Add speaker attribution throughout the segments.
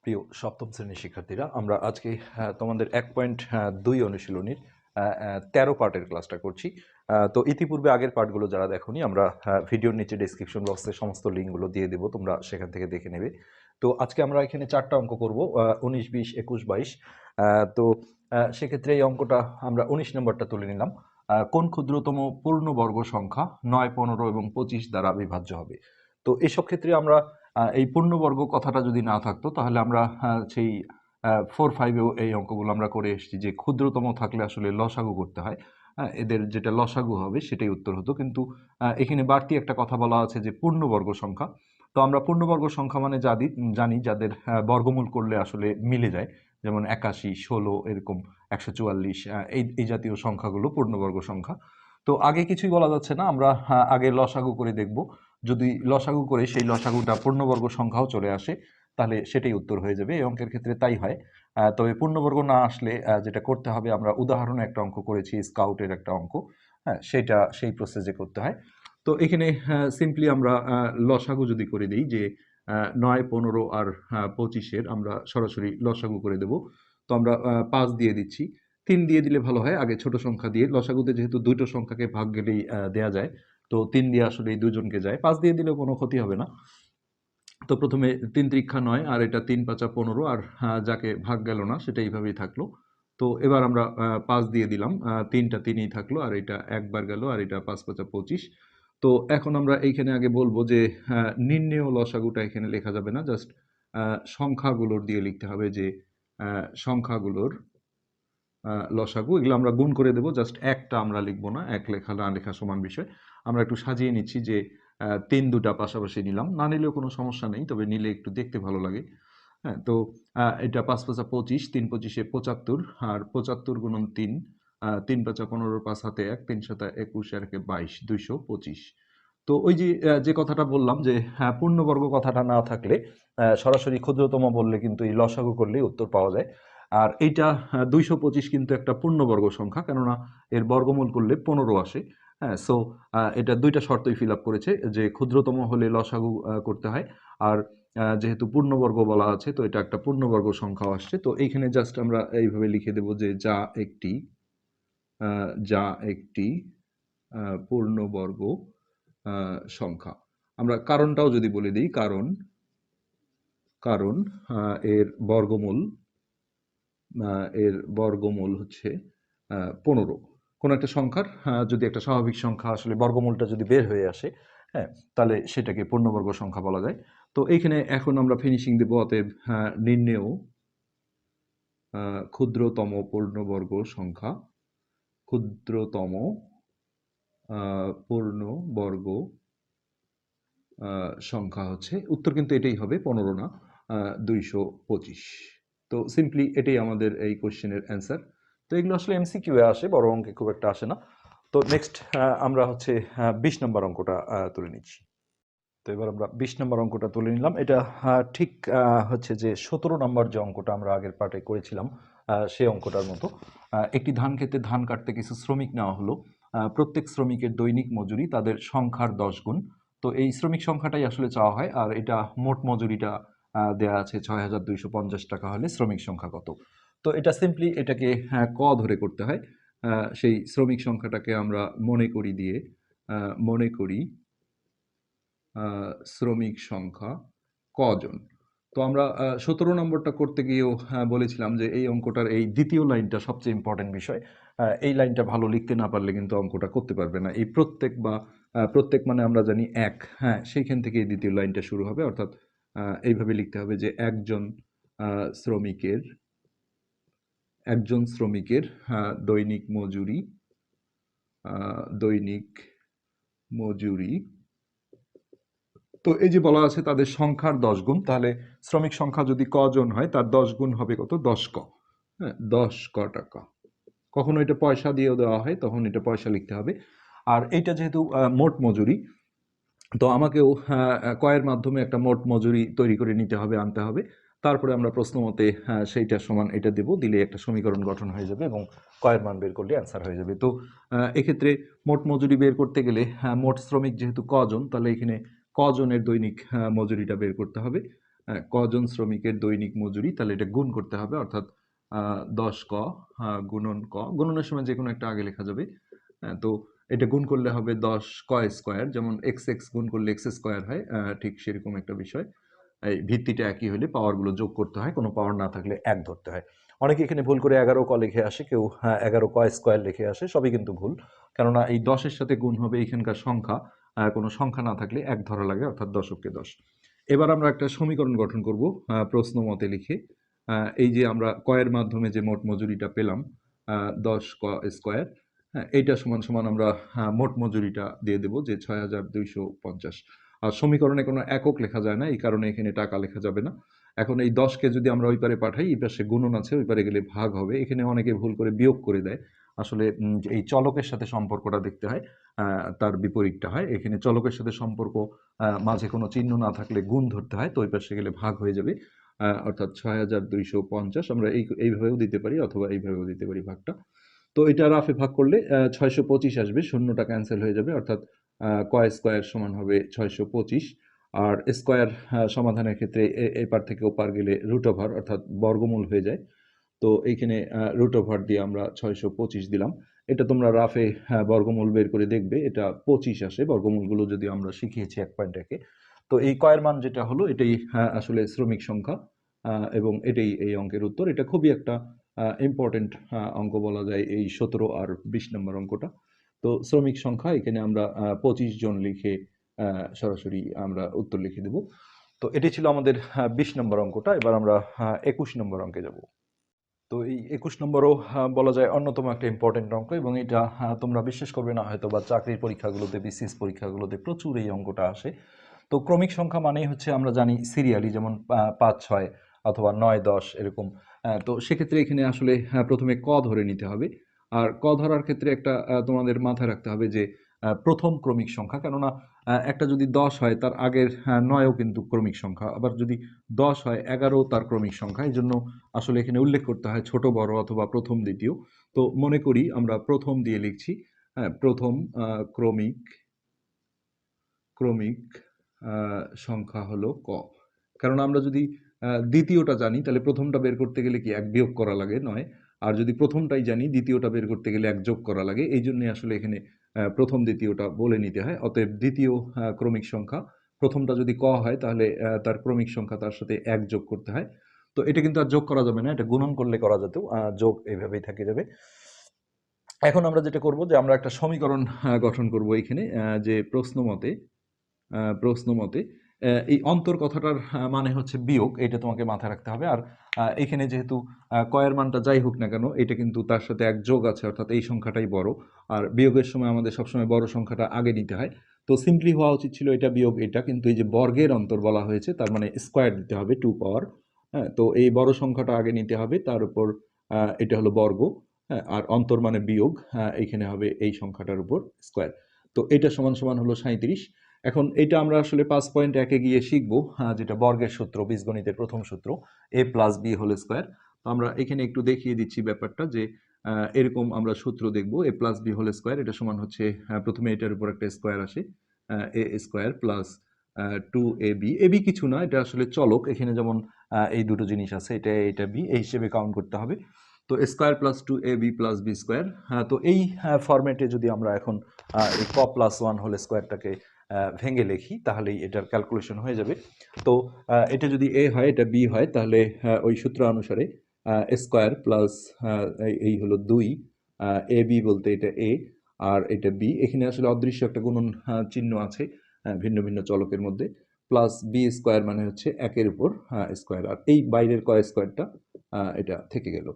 Speaker 1: প্রিয় সপ্তম শ্রেণীর শিক্ষার্থীরা, আমরা আজকে তোমাদের 1.2 অনুশীলনীর 13 পার্টের ক্লাসটা করছি। তো ইতিপূর্বে আগের পার্টগুলো যারা দেখোনি, আমরা ভিডিওর নিচে ডেসক্রিপশন বক্সে সমস্ত লিঙ্কগুলো দিয়ে দেবো, তোমরা সেখান থেকে দেখে নেবে। তো আজকে আমরা এখানে 4টা অঙ্ক করব, 19, 20, 21, 22। তো সেক্ষেত্রে এই অঙ্কটা আমরা 19 নম্বরটা তুলে নিলাম। কোন ক্ষুদ্রতম পূর্ণবর্গ সংখ্যা 9, 15 এবং 25 দ্বারা বিভাজ্য হবে? তো এসব ক্ষেত্রে আমরা এই পূর্ণবর্গ কথাটা যদি না থাকতো তাহলে আমরা সেই 4, 5-এও এই অঙ্কগুলো আমরা করে এসেছি যে ক্ষুদ্রতম থাকলে আসলে লসাগু করতে হয়। এদের যেটা লসাগু হবে সেটাই উত্তর হতো, কিন্তু এখানে বাড়তি একটা কথা বলা আছে যে পূর্ণবর্গ সংখ্যা। তো আমরা পূর্ণবর্গ সংখ্যা মানে জানি যাদের বর্গমূল করলে আসলে মিলে যায়, যেমন 81, 16, এরকম 144, এই জাতীয় সংখ্যাগুলো পূর্ণবর্গ সংখ্যা। তো আগে কিছুই বলা যাচ্ছে না, আমরা আগে লসাগু করে দেখব। যদি লসাগু করে সেই লসাগুটা পূর্ণবর্গ সংখ্যাও চলে আসে তাহলে সেটাই উত্তর হয়ে যাবে। এই অঙ্কের ক্ষেত্রে তাই হয়। তবে পূর্ণবর্গ না আসলে যেটা করতে হবে, আমরা উদাহরণে একটা অঙ্ক করেছি, স্কাউটের একটা অঙ্ক, হ্যাঁ, সেটা সেই প্রসেসে করতে হয়। তো এখানে সিম্পলি আমরা লসাগু যদি করে দিই যে 9, 15 আর 25-এর আমরা সরাসরি লসাগু করে দেব। তো আমরা 5 দিয়ে দিচ্ছি, 3 দিয়ে দিলে ভালো হয় আগে ছোট সংখ্যা দিয়ে। লসাগুতে যেহেতু দুটো সংখ্যাকে ভাগ গেলেই দেয়া যায়, তো 3 দিয়ে আসলে এই দুজনকে যায়, 5 দিয়ে দিলেও কোনো ক্ষতি হবে না। তো প্রথমে 3 3 9 আর এটা 3 5 15, আর যাকে ভাগ গেল না সেটা এইভাবেই থাকলো। তো এবার আমরা 5 দিয়ে দিলাম, 3টা 3ই থাকলো, আর এটা একবার গেল, আর এটা 5 5 25। তো এখন আমরা এইখানে আগে বলবো যে নির্ণেয় লসাগুটা এখানে লেখা যাবে না, জাস্ট সংখ্যাগুলোর দিয়ে লিখতে হবে যে সংখ্যাগুলোর লসাগু। এগুলো আমরা গুণ করে দেবো, জাস্ট একটা আমরা লিখবো না, এক লেখা না লেখা সমান বিষয়। আমরা একটু সাজিয়ে নিচ্ছি যে 3 দুটা পাশাপাশি নিলাম, না নিলেও কোনো সমস্যা নেই, তবে নিলে একটু দেখতে ভালো লাগে। হ্যাঁ, তো এটা 5 5 25, 3 25-এ 75, আর 75 গুণন 3, 3 5 15, 5 হাতে 1, 3 7 21, আর 22, 225। তো ওই যে যে কথাটা বললাম যে পূর্ণবর্গ কথাটা না থাকলে সরাসরি ক্ষুদ্রতম বললে কিন্তু এই লসাগু করলেই উত্তর পাওয়া যায়। আর এইটা 225 কিন্তু একটা পূর্ণবর্গ সংখ্যা, কেননা এর বর্গমূল করলে 15 আসে। হ্যাঁ, সো এটা দুইটা শর্তই ফিল আপ করেছে, যে ক্ষুদ্রতম হলে লসাগু করতে হয়, আর যেহেতু পূর্ণবর্গ বলা আছে তো এটা একটা পূর্ণবর্গ সংখ্যাও আসছে। তো এইখানে জাস্ট আমরা এইভাবে লিখে দেব যে যা একটি পূর্ণবর্গ সংখ্যা। আমরা কারণটাও যদি বলে দিই, কারণ এর বর্গমূল হচ্ছে 15। কোন একটা সংখ্যার যদি একটা স্বাভাবিক সংখ্যা আসলে বর্গমূলটা যদি বের হয়ে আসে, হ্যাঁ, তাহলে সেটাকে পূর্ণবর্গ সংখ্যা বলা যায়। তো এইখানে এখন আমরা ফিনিশিং দেব, অতএব নির্ণেয় ক্ষুদ্রতম পূর্ণবর্গ সংখ্যা, ক্ষুদ্রতম পূর্ণবর্গ সংখ্যা হচ্ছে, উত্তর কিন্তু এটাই হবে, 15 না, 225। তো সিম্পলি এটাই আমাদের এই কোশ্চেনের অ্যান্সার। তো এগুলো আসলে এমসিকিউ এ আসে, বড় অঙ্কে খুব একটা আসে না। তো নেক্সট আমরা হচ্ছে 20 নম্বর অঙ্কটা তুলে নিচ্ছি। তো এবার আমরা 20 নম্বর অঙ্কটা তুলে নিলাম। এটা ঠিক হচ্ছে যে 17 নম্বর যে অঙ্কটা আমরা আগের পার্টে করেছিলাম সেই অঙ্কটার মতো। একটি ধান ক্ষেতে ধান কাটতে কিছু শ্রমিক নেওয়া হলো। প্রত্যেক শ্রমিকের দৈনিক মজুরি তাদের সংখ্যার 10 গুণ। তো এই শ্রমিক সংখ্যাটাই আসলে চাওয়া হয়, আর এটা মোট মজুরিটা দেয়া আছে 6,250 টাকা হলে শ্রমিক সংখ্যা কত? তো এটা সিম্পলি এটাকে ক ধরে করতে হয়। সেই শ্রমিক সংখ্যাটাকে আমরা মনে করি শ্রমিক সংখ্যা কজন। তো আমরা 17 নম্বরটা করতে গিয়েও বলেছিলাম যে এই অঙ্কটার এই দ্বিতীয় লাইনটা সবচেয়ে ইম্পর্টেন্ট বিষয়। এই লাইনটা ভালো লিখতে না পারলে কিন্তু অঙ্কটা করতে পারবে না। এই প্রত্যেক মানে আমরা জানি এক, হ্যাঁ, সেইখান থেকে এই দ্বিতীয় লাইনটা শুরু হবে, অর্থাৎ এইভাবে লিখতে হবে যে একজন শ্রমিকের দৈনিক মজুরি। তো এই যে বলা আছে তাদের সংখ্যার 10 গুণ, তাহলে শ্রমিক সংখ্যা যদি কজন হয় তার 10 গুণ হবে কত? 10 ক। হ্যাঁ, 10 ক টাকা। কখনো এটা পয়সা দিয়েও দেওয়া হয়, তখন এটা পয়সা লিখতে হবে। আর এইটা যেহেতু মোট মজুরি, তো আমাকেও কয়ের মাধ্যমে একটা মোট মজুরি তৈরি করে আনতে হবে। তারপরে আমরা প্রশ্ন মতে সেইটা সমান এটা দেব, দিলে একটা সমীকরণ গঠন হয়ে যাবে এবং কয়ের মান বের করলে অ্যান্সার হয়ে যাবে। তো এক্ষেত্রে মোট মজুরি বের করতে গেলে মোট শ্রমিক যেহেতু কজন, তাহলে এখানে কজনের দৈনিক মজুরিটা বের করতে হবে। কজন শ্রমিকের দৈনিক মজুরি, তাহলে এটা গুণ করতে হবে, অর্থাৎ 10 ক গুণন ক, গুণনের সময় যে কোনো একটা আগে লেখা যাবে। তো এটা গুণ করলে হবে 10 ক স্কোয়ার, যেমন এক্স এক্স গুণ করলে এক্স স্কোয়ার হয়, ঠিক সেরকম একটা বিষয়। এই ভিত্তিটা একই হলে পাওয়ারগুলো যোগ করতে হয়, কোনো পাওয়ার না থাকলে এক ধরতে হয়। অনেকে এখানে ভুল করে 11 ক লিখে আসে, কেউ 11 ক স্কোয়ার লিখে আসে, সবই কিন্তু ভুল। কেননা এই 10-এর সাথে গুণ হবে এখানকার সংখ্যা, কোনো সংখ্যা না থাকলে এক ধরা লাগে, অর্থাৎ দশককে 10। এবার আমরা একটা সমীকরণ গঠন করব প্রশ্ন মতে লিখে। এই যে আমরা কয়ের মাধ্যমে যে মোট মজুরিটা পেলাম 10 ক স্কোয়ার, হ্যাঁ, এইটা সমান সমান আমরা মোট মজুরিটা দিয়ে দেব যে 6250। আর সমীকরণে কোনো একক লেখা যায় না, এই কারণে এখানে টাকা লেখা যাবে না। এখন এই 10কে যদি আমরা ওই পারে পাঠাই, এই পাশে গুণন আছে, ওই পারে গেলে ভাগ হবে। এখানে অনেকে ভুল করে বিয়োগ করে দেয়। আসলে এই চলকের সাথে সম্পর্কটা দেখতে হয়, তার বিপরীতটা হয়। এখানে চলকের সাথে সম্পর্ক, মাঝে কোনো চিহ্ন না থাকলে গুণ ধরতে হয়, তো ওই পাশে গেলে ভাগ হয়ে যাবে। অর্থাৎ 6250 আমরা এইভাবেও দিতে পারি, অথবা এইভাবেও দিতে পারি ভাগটা। তো এটা রাফে ভাগ করলে 625 আসবে, শূন্যটা ক্যান্সেল হয়ে যাবে, অর্থাৎ ক স্কোয়ার সমান হবে 625। আর স্কোয়ার সমাধানের ক্ষেত্রে এপার থেকে ওপার গেলে রুট ওভার, অর্থাৎ বর্গমূল হয়ে যায়। তো এইখানে রুট ওভার দিয়ে আমরা 625 দিলাম। এটা তোমরা রাফে বর্গমূল বের করে দেখবে, এটা 25 আসে বর্গমূলগুলো, যদি আমরা শিখিয়েছি 1.1-এ। তো এই কয়ের মান যেটা হলো এটাই আসলে শ্রমিক সংখ্যা, এবং এটাই এই অঙ্কের উত্তর। এটা খুবই একটা ইম্পর্টেন্ট অঙ্ক বলা যায়, এই 17 আর 20 নম্বর অঙ্কটা। তো শ্রমিক সংখ্যা এখানে আমরা 25 জন লিখে সরাসরি আমরা উত্তর লিখে দেব। তো এটি ছিল আমাদের 20 নম্বর অঙ্কটা। এবার আমরা 21 নম্বর অঙ্কে যাব। তো এই 21 নম্বরও বলা যায় অন্যতম একটা ইম্পর্টেন্ট অঙ্ক, এবং এটা তোমরা বিশ্বাস করবে না হয়তো, বা চাকরির পরীক্ষাগুলোতে, বিসিএস পরীক্ষাগুলোতে প্রচুর এই অঙ্কটা আসে। তো ক্রমিক সংখ্যা মানেই হচ্ছে আমরা জানি সিরিয়ালি, যেমন 5 6 অথবা 9 10 এরকম। তো সেক্ষেত্রে এখানে আসলে প্রথমে ক ধরে নিতে হবে। আর ক ধরার ক্ষেত্রে একটা তোমাদের মাথায় রাখতে হবে যে প্রথম ক্রমিক সংখ্যা, কেননা একটা যদি 10 হয় তার আগের 9ও কিন্তু ক্রমিক সংখ্যা, আবার যদি 10 হয় 11ও তার ক্রমিক সংখ্যা। এই জন্য আসলে এখানে উল্লেখ করতে হয় ছোট বড় অথবা প্রথম দ্বিতীয়। তো মনে করি আমরা প্রথম দিয়ে লিখছি। হ্যাঁ, প্রথম ক্রমিক ক্রমিক সংখ্যা হলো ক। কারণ আমরা যদি দ্বিতীয়টা জানি, তাহলে প্রথমটা বের করতে গেলে কি এক বিয়োগ করা লাগে, নয়। আর যদি প্রথমটাই জানি, দ্বিতীয়টা বের করতে গেলে এক যোগ করা লাগে। এই জন্যই আসলে এখানে প্রথম দ্বিতীয়টা বলে নিতে হয়। অতএব দ্বিতীয় ক্রমিক সংখ্যা, প্রথমটা যদি ক হয় তাহলে তার ক্রমিক সংখ্যা তার সাথে এক যোগ করতে হয়। তো এটা কিন্তু আর যোগ করা যাবে না, এটা গুণন করলে করা যেত, যোগ এইভাবেই থেকে যাবে। এখন আমরা যেটা করব যে আমরা একটা সমীকরণ গঠন করব এখানে, যে প্রশ্ন মতে এই অন্তর কথাটার মানে হচ্ছে বিয়োগ, এটা তোমাকে মাথায় রাখতে হবে। আর এখানে যেহেতু কয়ের মানটা যাই হোক না কেন, এটা কিন্তু তার সাথে এক যোগ আছে, অর্থাৎ এই সংখ্যাটাই বড়। আর বিয়োগের সময় আমাদের সবসময় বড় সংখ্যাটা আগে নিতে হয়। তো সিম্পলি হওয়া উচিত ছিল এটা বিয়োগ এটা, কিন্তু এই যে বর্গের অন্তর বলা হয়েছে, তার মানে স্কোয়ার দিতে হবে 2 পাওয়ার। হ্যাঁ, তো এই বড় সংখ্যাটা আগে নিতে হবে, তার উপর এটা হলো বর্গ। হ্যাঁ, আর অন্তর মানে বিয়োগ, এইখানে হবে এই সংখ্যাটার উপর স্কোয়ার। তো এটা সমান সমান হলো 37। এখন এটা আমরা আসলে 5.1-এ গিয়ে শিখবো, যেটা বর্গের সূত্র, বীজগণিতের প্রথম সূত্র, a plus B whole square. তো আমরা এখানে একটু দেখিয়ে দিচ্ছি ব্যাপারটা, যে এরকম আমরা সূত্র দেখবো, a plus B whole square. এটা সমান হচ্ছে প্রথমে এটার উপর একটা স্কোয়ার আসে, এ স্কোয়ার প্লাস 2ab। এবি কিছু না, এটা আসলে চলক। এখানে যেমন এই দুটো জিনিস আছে, এটা বি, এই হিসেবে কাউন্ট করতে হবে। তো square plus 2ab plus B square. তো এই ফরম্যাটে যদি আমরা এখন এই ক প্লাস 1 হোল স্কোয়ারটাকে ভেঙে লিখি, তাহলেই এটার ক্যালকুলেশন হয়ে যাবে। তো এটা যদি এ হয়, এটা বি হয়, তাহলে ওই সূত্র অনুসারে স্কোয়ার প্লাস এই হলো 2, এ বি বলতে এটা এ, আর এটা বি। এখানে আসলে অদৃশ্য একটা গুণন চিহ্ন আছে ভিন্ন ভিন্ন চলকের মধ্যে, প্লাস বি স্কোয়ার মানে হচ্ছে একের উপর স্কোয়ার, আর এই বাইরের ক স্কোয়ারটা এটা থেকে গেল।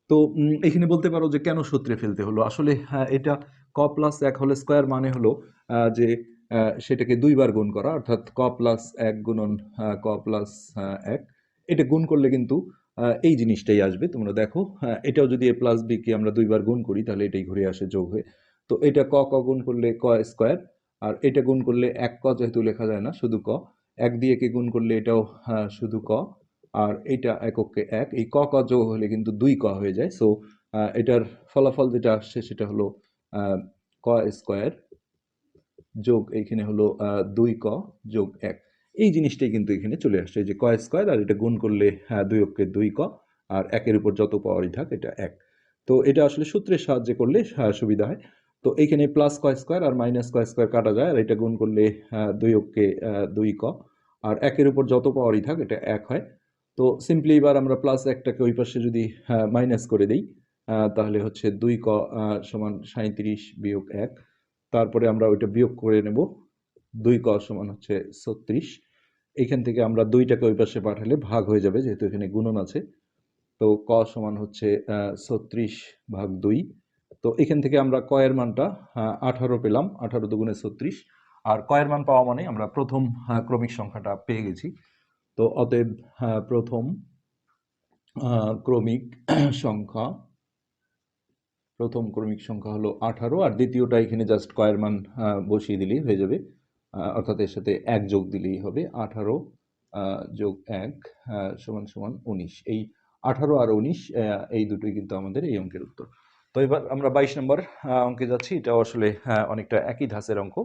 Speaker 1: তো এখানে বলতে পারো যে কেন সূত্রে ফেলতে হলো। আসলে এটা ক প্লাস 1 হোল স্কোয়ার মানে হলো যে সেটাকে দুইবার গুণ করা, অর্থাৎ ক প্লাস 1 গুণন ক প্লাস 1। এটা গুণ করলে কিন্তু এই জিনিসটাই আসবে, তোমরা দেখো। এটাও যদি এ প্লাস বি কে আমরা দুইবার গুণ করি, তাহলে এটাই ঘুরে আসে যোগ হয়ে। তো এটা ক ক গুণ করলে ক স্কোয়ার, আর এটা গুণ করলে এক ক, যেহেতু লেখা যায় না শুধু ক, এক দিয়ে কে গুণ করলে এটাও শুধু ক, আর এইটা এককে এক, এই ক ক যোগ হলে কিন্তু 2 ক হয়ে যায়। সো এটার ফলাফল যেটা আসছে সেটা হলো ক স্কোয়ার যোগ এইখানে হলো 2 ক যোগ 1। এই জিনিসটাই কিন্তু এখানে চলে আসছে, এই যে ক স্কোয়ার, আর এটা গুণ করলে 2 অক্ষে 2 ক, আর একের উপর যত পাওয়ারই থাক এটা 1। তো এটা আসলে সূত্রের সাহায্যে করলে সুবিধা হয়। তো এখানে প্লাস ক স্কোয়ার আর মাইনাস ক স্কোয়ার কাটা যায়, আর এটা গুণ করলে 2 অক্ষে 2 ক, আর একের উপর যত পাওয়ারই থাক এটা 1 হয়। তো সিম্পলি এবার আমরা প্লাস একটাকে ওই পাশে যদি মাইনাস করে দিই, তাহলে হচ্ছে 2 ক সমান 37 বিয়োগ 1। তারপরে আমরা ওইটা বিয়োগ করে নেব, 2 ক সমান হচ্ছে 36। এখান থেকে আমরা 2টাকে ওই পাশে পাঠালে ভাগ হয়ে যাবে, যেহেতু এখানে গুণন আছে। তো ক সমান হচ্ছে 36 ভাগ 2। তো এখান থেকে আমরা ক এর মানটা 18 পেলাম, 18 দুগুণে 36। আর ক এর মান পাওয়া মানে আমরা প্রথম ক্রমিক সংখ্যাটা পেয়ে গেছি। তো অতএব প্রথম ক্রমিক সংখ্যা প্রথম ক্রমিক সংখ্যা হলো 18, আর দ্বিতীয়টা এখানে জাস্ট ক এর মান বসিয়ে দিলেই হয়ে যাবে, অর্থাৎ এর সাথে 1 যোগ দিলেই হবে। 18 যোগ 1 সমান সমান 19। এই 18 আর 19 এই দুটোই কিন্তু আমাদের এই অঙ্কের উত্তর। তো এবার আমরা 22 নম্বর অঙ্কে যাচ্ছি। এটাও আসলে অনেকটা একই ধাঁচের অঙ্ক।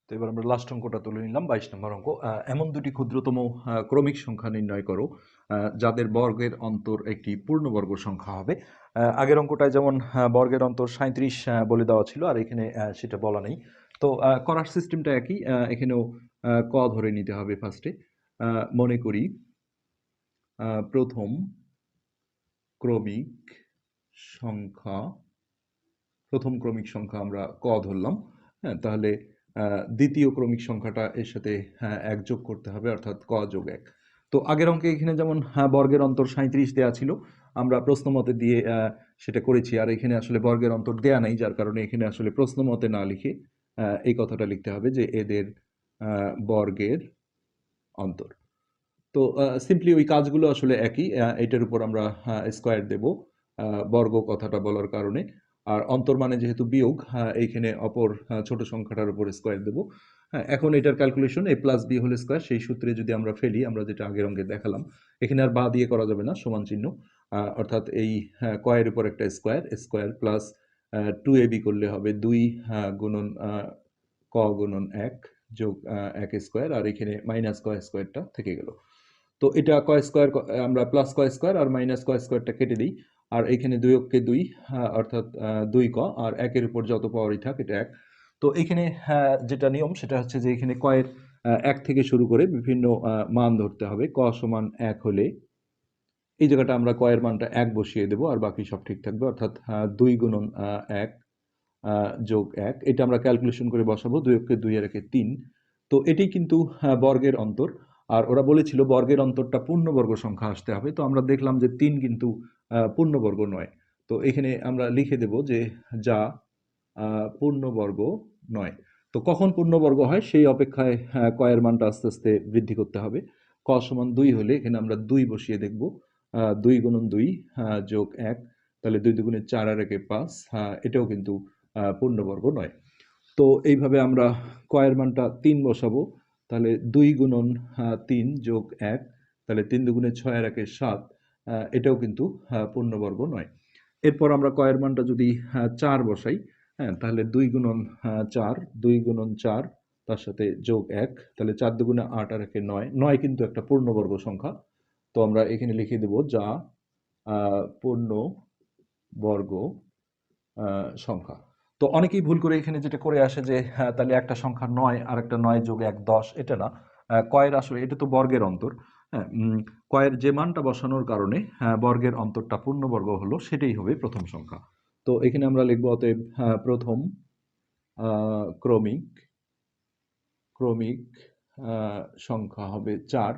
Speaker 1: তো এবার আমরা লাস্ট অঙ্কটা তুলে নিলাম, 22 নম্বর অঙ্ক। এমন দুটি ক্ষুদ্রতম ক্রমিক সংখ্যা নির্ণয় করো যাদের বর্গের অন্তর একটি পূর্ণবর্গ সংখ্যা হবে। আগের অঙ্কটায় যেমন বর্গের অন্তর 37 বলে দেওয়া ছিল, আর এখানে সেটা বলা নেই। তো করার সিস্টেমটা একই, এখানেও ক ধরে নিতে হবে ফার্স্টে। মনে করি প্রথম ক্রমিক সংখ্যা প্রথম ক্রমিক সংখ্যা আমরা ক ধরলাম। হ্যাঁ, তাহলে দ্বিতীয় ক্রমিক সংখ্যাটা এর সাথে 1 যোগ করতে হবে, অর্থাৎ ক যোগ 1। তো আগের অঙ্কে এখানে যেমন বর্গের অন্তর 37 দেওয়া ছিল, আমরা প্রশ্নমতে দিয়ে সেটা করেছি। আর এখানে আসলে বর্গের অন্তর দেয়া নাই, যার কারণে এখানে আসলে প্রশ্নমতে না লিখে এই কথাটা লিখতে হবে যে এদের বর্গের অন্তর। তো সিম্পলি ওই কাজগুলো আসলে একই। এটার উপর আমরা স্কোয়ার দেব বর্গ কথাটা বলার কারণে। আর অন্তর মানে যেহেতু বিয়োগ, এইখানে অপর ছোট সংখ্যাটার উপর স্কোয়ার দেব। হ্যাঁ, এখন এটার calculation a plus B whole square, সেই সূত্রে যদি আমরা ফেলি, আমরা যেটা আগের অঙ্কে দেখালাম, এখানে আর বা দিয়ে করা যাবে না, সমান চিহ্ন। অর্থাৎ এই কয়ের উপর একটা স্কোয়ার, স্কোয়ার প্লাস 2ab করলে হবে 2 গুণন ক গুণন 1 যোগ 1 স্কোয়ার, আর এখানে মাইনাস ক স্কোয়ারটা থেকে গেল। তো এটা ক স্কোয়ার, আমরা প্লাস ক স্কোয়ার আর মাইনাস ক স্কোয়ারটা কেটে দিই। আর এখানে 2 অক্ষে 2, অর্থাৎ 2 ক, আর একের উপর যত পাওয়ারই থাক এটা 1। তো এখানে যেটা নিয়ম সেটা হচ্ছে যে এখানে কয়ের 1 থেকে শুরু করে বিভিন্ন মান ধরতে হবে। ক সমান 1 হলে এই জায়গাটা আমরা কয়ের মানটা 1 বসিয়ে দেবো, আর বাকি সব ঠিক থাকবে, অর্থাৎ 2 গুণন 1 যোগ 1। এটা আমরা ক্যালকুলেশন করে বসাবো, 2 অক্ষে 2 আর 1 3। তো এটি কিন্তু বর্গের অন্তর। আর ওরা বলেছিল বর্গের অন্তরটা পূর্ণবর্গ সংখ্যা আসতে হবে। তো আমরা দেখলাম যে 3 কিন্তু পূর্ণবর্গ নয়। তো এখানে আমরা লিখে দেব যে যা পূর্ণবর্গ নয়। তো কখন পূর্ণবর্গ হয় সেই অপেক্ষায় কয়ের মানটা আস্তে আস্তে বৃদ্ধি করতে হবে। ক সমান 2 হলে এখানে আমরা 2 বসিয়ে দেখব, 2 গুণন 2 যোগ 1, তাহলে 2 দুগুণে 4 আর 1 5। এটাও কিন্তু পূর্ণবর্গ নয়। তো এইভাবে আমরা কয়ের মানটা 3 বসাবো, তাহলে 2 গুণন 3 যোগ 1, তাহলে 3 দুগুণে 6 আর 1 7। এটাও কিন্তু পূর্ণবর্গ নয়। এরপর আমরা কয়ের মানটা যদি 4 বসাই, হ্যাঁ, তাহলে 2 গুণন 4, 2 গুণন 4, তার সাথে যোগ 1, তাহলে 4 দুগুণে 8 আর 1 9। 9 কিন্তু একটা পূর্ণবর্গ সংখ্যা। তো আমরা এখানে লিখে দেব যা পূর্ণবর্গ সংখ্যা। তো অনেকেই ভুল করে এখানে যেটা করে আসে যে তাহলে একটা সংখ্যা 9 আর একটা 9 যোগ 1 10, এটা না। কয়ের আসলে এটা তো বর্গের অন্তর। হ্যাঁ, কয়ের যে মানটা বসানোর কারণে বর্গের অন্তরটা পূর্ণবর্গ হলো, সেটাই হবে প্রথম সংখ্যা। তো এখানে আমরা লিখব অতএব প্রথম ক্রমিক ক্রমিক সংখ্যা হবে 4,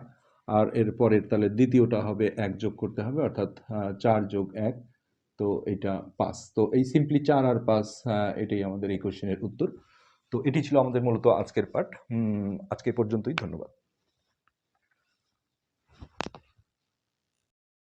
Speaker 1: আর এর পরের তাহলে দ্বিতীয়টা হবে 1 যোগ করতে হবে, অর্থাৎ 4 যোগ 1, তো এটা 5। তো এই সিম্পলি 4 আর 5, এটাই আমাদের এই কোশ্চেনের উত্তর। তো এটি ছিল আমাদের মূলত আজকের পাঠ। আজকে পর্যন্তই, ধন্যবাদ।